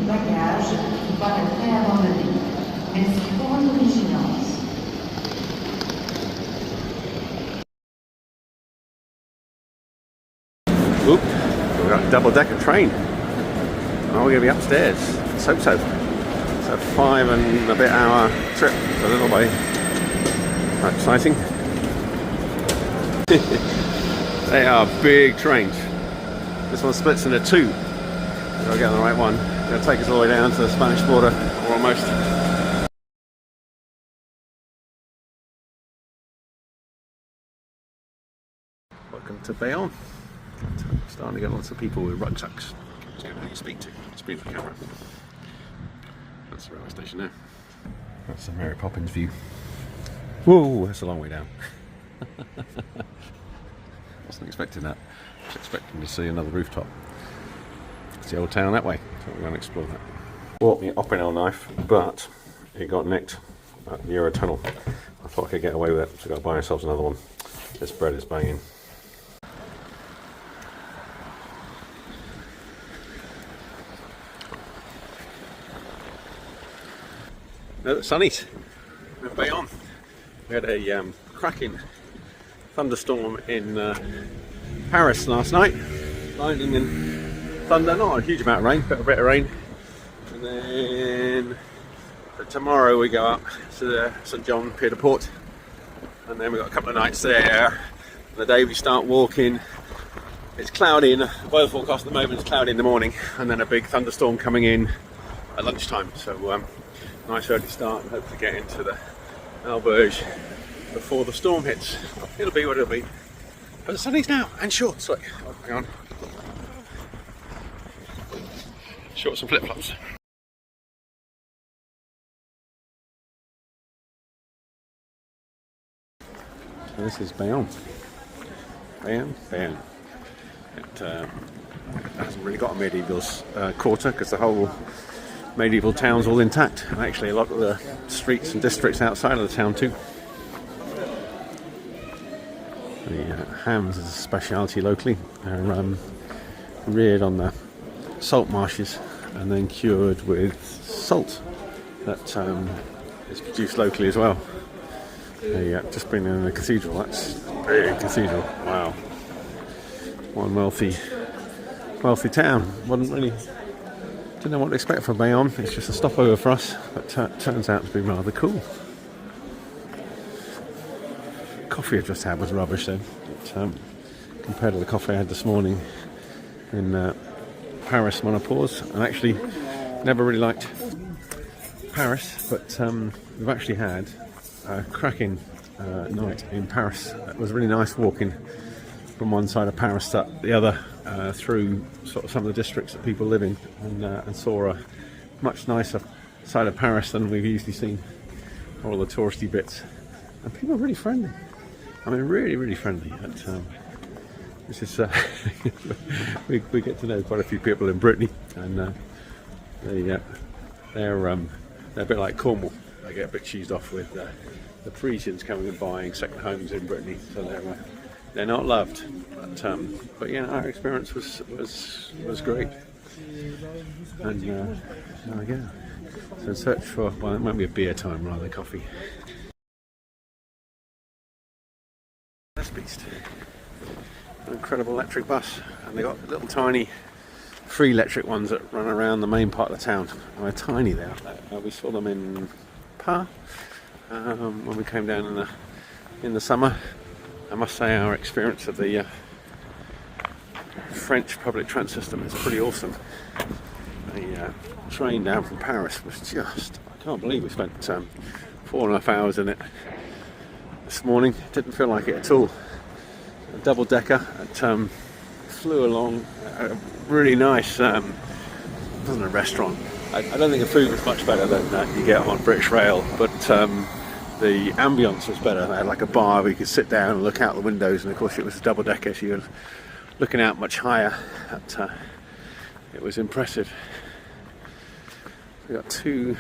bagages qui paraîtraient abandonnés. Merci pour votre vigilance. Oop, we've got a double-decker train. Oh, we're going to be upstairs. Let's hope so. It's a 5 and a bit hour trip. It's a little way. Quite exciting. They are big trains. This one splits into two. I'll get the right one. It's going to take us all the way down to the Spanish border, or almost. Welcome to Bayonne. Starting to get lots of people with rucksacks. So who you speak to. Speak to the camera. That's the railway station now. That's the Mary Poppins view. Whoa, that's a long way down. Wasn't expecting that. I was expecting to see another rooftop. It's the old town that way, so we're going to explore that. Bought me an Opinel knife, but it got nicked at the Eurotunnel. I thought I could get away with it, so I've got to buy ourselves another one. This bread is banging. Sunnies in Bayonne. We had a cracking thunderstorm in Paris last night. Lightning and thunder, not a huge amount of rain, but a bit of rain. And then tomorrow we go up to the St John Pier de Port, and then we've got a couple of nights there. The day we start walking, it's cloudy, and weather forecast at the moment is cloudy in the morning, and then a big thunderstorm coming in at lunchtime. So nice early start, and hope to get into the Alberge before the storm hits. It'll be what it'll be. But the sunny's now, and shorts. Look, oh, hang on. Shorts and flip-flops. So this is Bayonne. Bayonne. It hasn't really got a medieval quarter, because the whole medieval town's all intact, and actually a lot of the streets and districts outside of the town too. The hams is a speciality locally. They're reared on the salt marshes and then cured with salt that is produced locally as well. They just been in the cathedral. That's a big cathedral. Wow, one wealthy town. Didn't know what to expect from Bayonne. It's just a stopover for us, but turns out to be rather cool. Coffee I just had was rubbish though, but, compared to the coffee I had this morning in Paris Monopause. And actually never really liked Paris, but we've actually had a cracking night in Paris. It was really nice walking from one side of Paris to the other, through sort of some of the districts that people live in, and saw a much nicer side of Paris than we've usually seen, all the touristy bits. And people are really friendly. I mean, really friendly. This is we get to know quite a few people in Brittany, and they're a bit like Cornwall. They get a bit cheesed off with the Parisians coming and buying second homes in Brittany, so they're not loved. But yeah, our experience was great. And now again, so search for, well, it might be a beer time rather than coffee. This beast, an incredible electric bus, and they got little tiny free electric ones that run around the main part of the town. And they're tiny. They are. We saw them in Pa when we came down in the summer. I must say our experience of the French public transit system is pretty awesome. The train down from Paris was just, I can't believe we spent 4.5 hours in it this morning. Didn't feel like it at all. A double decker. It flew along. Really nice. It wasn't a restaurant. I don't think the food was much better than you get on British Rail, but the ambience was better. They had like a bar where you could sit down and look out the windows, and of course it was a double decker, so you were looking out much higher. It was impressive. We got two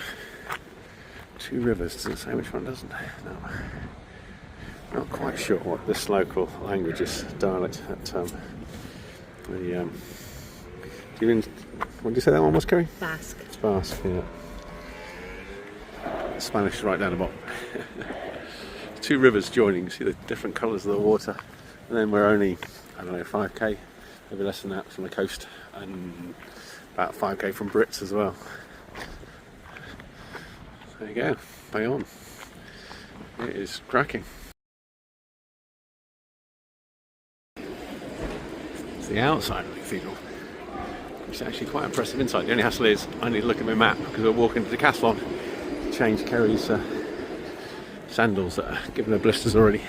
rivers. Does it say which one doesn't? No. Not quite sure what this local language is, dialect. What did you say that one was, Kerry? Basque. Basque, yeah. Spanish is right down the bottom. Two rivers joining, you see the different colours of the water. And then we're only, I don't know, 5k, maybe less than that from the coast, and about 5k from Brits as well. There you go, Bayonne. It is cracking. It's the outside of the cathedral. It's actually quite impressive inside. The only hassle is I need to look at my map because we're walking to Decathlon to change Kerry's sandals that are giving her blisters already.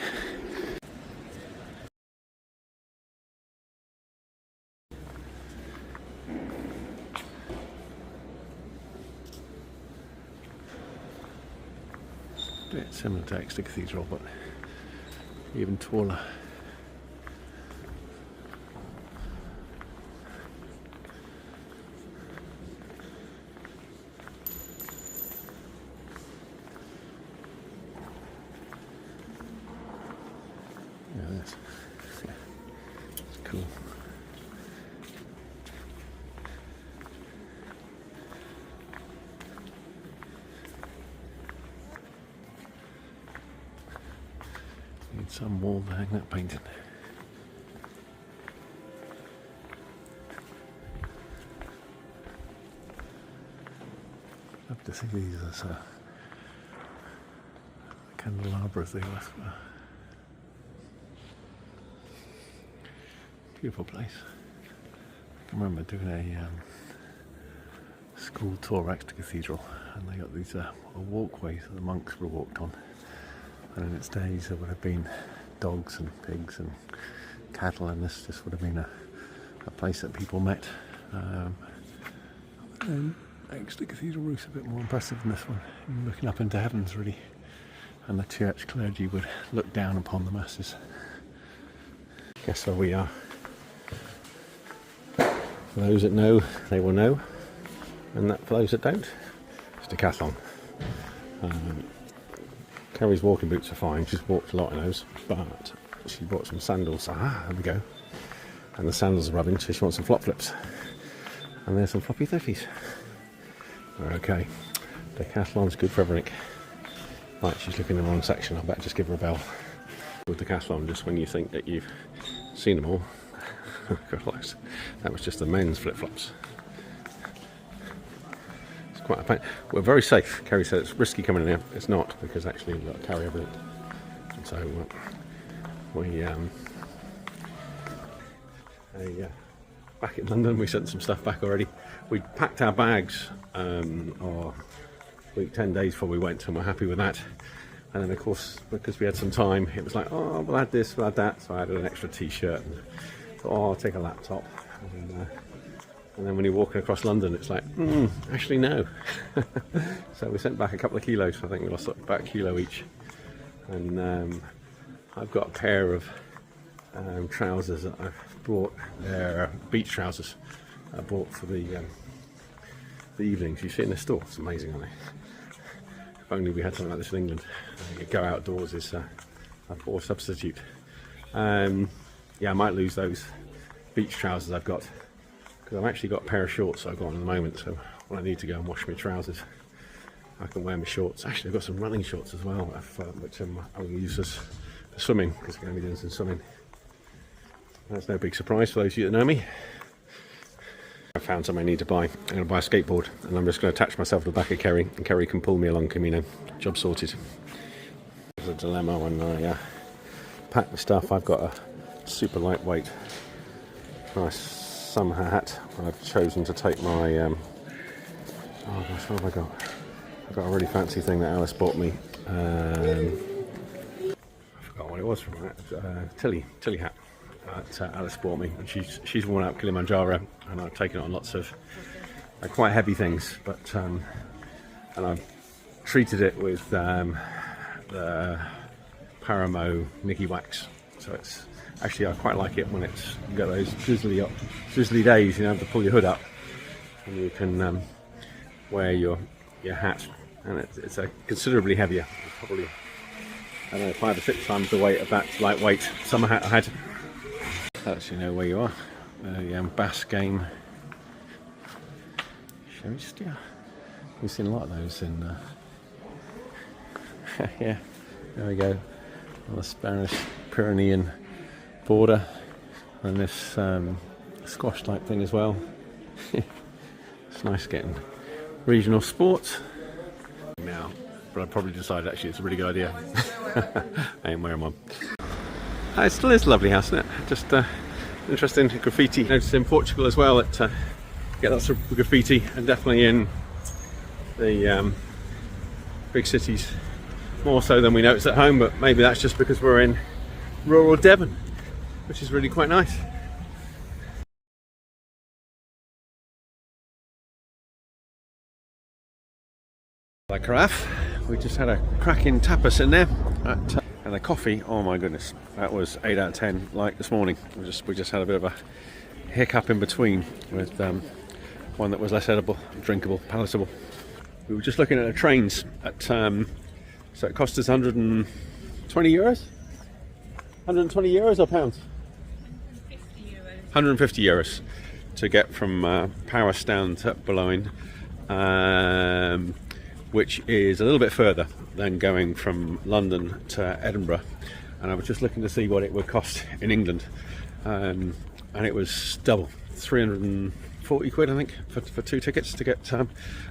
A bit similar to Exeter Cathedral, but even taller. Yeah, it's cool. Need some wall to hang that painting. Love to see these as a candelabra thing. Beautiful place. I can remember doing a school tour of Exeter Cathedral, and they got these walkways that the monks would have walked on. And in its days there would have been dogs and pigs and cattle, and this just would have been a place that people met. And Exeter Cathedral roof's a bit more impressive than this one. You're looking up into heavens really, and the church clergy would look down upon the masses. Guess where we are. For those that know, they will know, and that for those that don't, it's Decathlon. Kerry's walking boots are fine, she's walked a lot in those, but she bought some sandals. There we go. And the sandals are rubbing, so she wants some flop flips. And there's some floppy thiffies. We're okay. Decathlon's good for everything. Right, she's looking in the wrong section, I better just give her a bell. With Decathlon, just when you think that you've seen them all, that was just the men's flip-flops. It's quite a pain. We're very safe. Kerry said it's risky coming in here. It's not, because actually we've got to carry everything. And so we back in London, we sent some stuff back already. We packed our bags or week 10 days before we went, and we're happy with that. And then of course, because we had some time, it was like, oh, we'll add this, we'll add that. So I added an extra t-shirt. Oh, I'll take a laptop. And then when you're walking across London, it's like, actually no. So we sent back a couple of kilos. I think we lost about a kilo each. And I've got a pair of trousers that I've brought. They're beach trousers I bought for the evenings. You see in the store. It's amazing, aren't they? If only we had something like this in England. Go outdoors is a poor substitute. Yeah, I might lose those beach trousers I've got, because I've actually got a pair of shorts I've got on at the moment, so when I need to go and wash my trousers, I can wear my shorts. Actually, I've got some running shorts as well, which I'm going to use for swimming, because I'm going to be doing some swimming. That's no big surprise for those of you that know me. I found something I need to buy. I'm going to buy a skateboard, and I'm just going to attach myself to the back of Kerry, and Kerry can pull me along Camino. Job sorted. There's a dilemma when I pack my stuff. I've got a super lightweight nice summer hat. I've chosen to take my oh gosh, what have I got? I've got a really fancy thing that Alice bought me. I forgot what it was from that. Tilly hat that Alice bought me, and she's worn out Kilimanjaro, and I've taken it on lots of quite heavy things, but and I've treated it with the Paramo Nicky Wax. So it's actually, I quite like it when it's got those drizzly days, you know, to pull your hood up and you can wear your hat, and it's a considerably heavier, probably, I don't know, 5 or 6 times the weight of that lightweight summer hat I had. Lets you know where you are. The Basque game. Sherry Steer. We've seen a lot of those in. Yeah, there we go. On the Spanish Pyrenean border, and this squash type thing as well. It's nice getting regional sports now, but I probably decided actually it's a really good idea. I ain't wearing one. It still is a lovely house, isn't it? Just interesting graffiti. Noticed in Portugal as well that get lots of graffiti, and definitely in the big cities more so than we notice at home, but maybe that's just because we're in rural Devon, which is really quite nice. Like carafe, we just had a cracking tapas in there, and a coffee. Oh my goodness, that was 8 out of 10. Like this morning, we just had a bit of a hiccup in between with one that was less edible, drinkable, palatable. We were just looking at the trains at so it cost us 120 euros. 120 euros or pounds? 150 euros to get from Paris down to Boulogne. Which is a little bit further than going from London to Edinburgh, and I was just looking to see what it would cost in England, and it was double, 340 quid I think for 2 tickets to get, and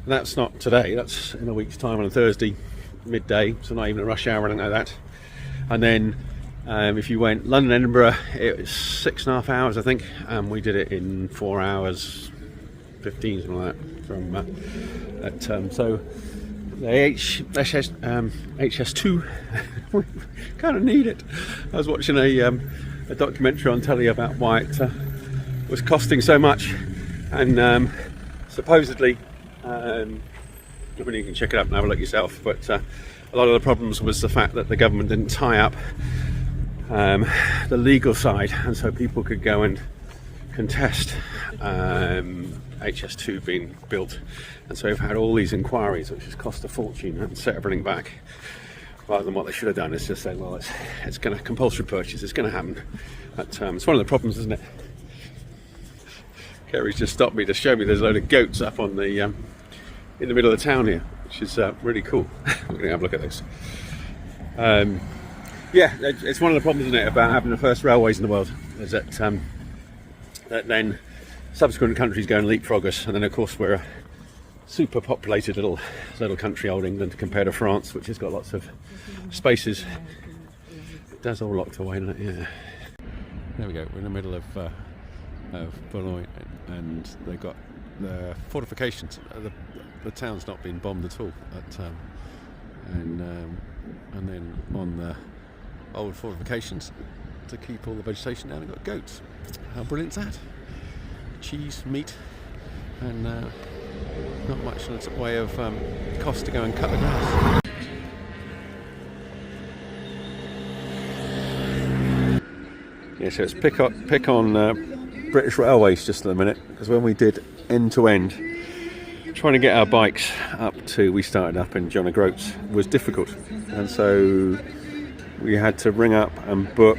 that's not today, that's in a week's time on a Thursday midday, so not even a rush hour or anything like that. And then if you went London Edinburgh, it was 6.5 hours I think, and we did it in 4 hours 15, something like that, from so the HS2 we kind of need it. I was watching a documentary on telly about why it was costing so much, and supposedly I mean, you can check it up and have a look yourself, but a lot of the problems was the fact that the government didn't tie up the legal side, and so people could go and contest HS2 being built, and so we've had all these inquiries which has cost a fortune and set everything back, rather than what they should have done is just say, well, it's going to compulsory purchase, it's going to happen. But it's one of the problems, isn't it? Kerry's just stopped me to show me there's a load of goats up on the in the middle of the town here, which is really cool. We're going to have a look at those. Yeah, it's one of the problems, isn't it, about having the first railways in the world, is that that then subsequent countries go and leapfrog us, and then of course we're a super populated little country, old England, compared to France, which has got lots of spaces. It does all locked away, doesn't it? Yeah. There we go. We're in the middle of Boulogne, and they've got the fortifications. The town's not been bombed at all, and then on the old fortifications to keep all the vegetation down, they've got goats. How brilliant is that? Cheese, meat, and not much in the way of cost to go and cut the grass. Yeah, so it's pick on British Railways just at the minute, because when we did end to end, trying to get our bikes up to, we started up in John O'Groats, was difficult, and so we had to ring up and book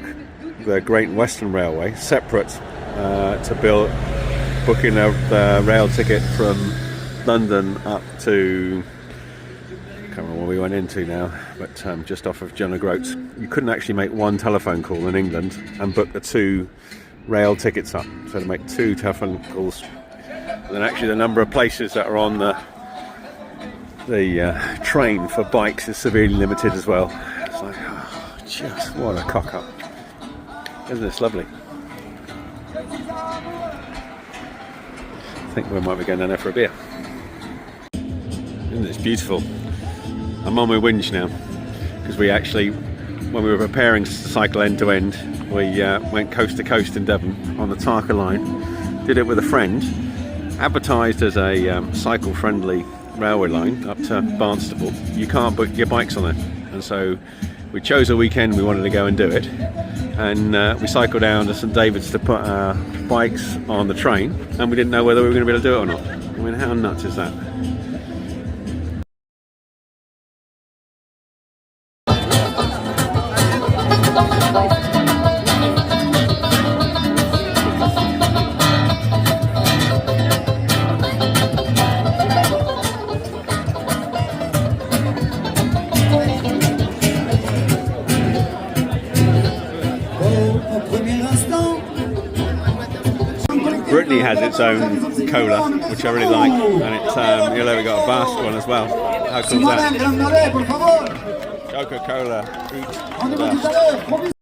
the Great Western Railway separate to booking a rail ticket from London up to, I can't remember where we went into now, but just off of John O'Groats. You couldn't actually make one telephone call in England and book the 2 rail tickets up, so to make 2 telephone calls. And then actually the number of places that are on the train for bikes is severely limited as well. It's like, oh, just what a cock up. Isn't this lovely? I think we might be going down there for a beer. Isn't this beautiful? I'm on my whinge now, because we actually, when we were preparing to cycle end to end, we went coast to coast in Devon on the Tarka line, did it with a friend, advertised as a cycle friendly railway line up to Barnstaple. You can't book your bikes on it, and so we chose a weekend we wanted to go and do it, and we cycled down to St David's to put our bikes on the train, and we didn't know whether we were going to be able to do it or not. I mean, how nuts is that? Brittany has its own cola, which I really like, and it's you know, we got a Basque one as well. How cool is that? Coca-Cola, eat the best.